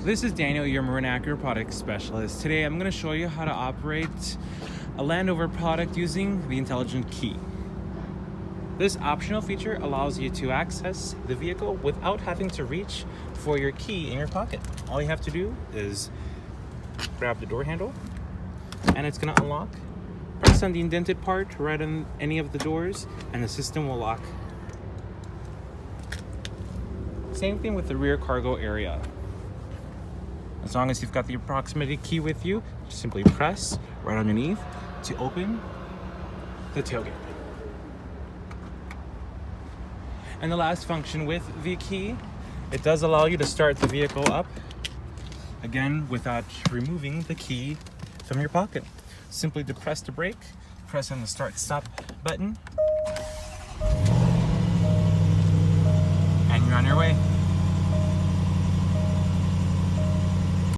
This is Daniel, your Marin Acura product specialist. Today I'm going to show you how to operate a Land Rover product using the intelligent key. This optional feature allows you to access the vehicle without having to reach for your key in your pocket. All you have to do is grab the door handle and it's going to unlock. Press on the indented part right on any of the doors and the system will lock. Same thing with the rear cargo area. As long as you've got the proximity key with you, just simply press right underneath to open the tailgate. And the last function with the key, it does allow you to start the vehicle up, again, without removing the key from your pocket. Simply depress the brake, press on the start-stop button, and you're on your way.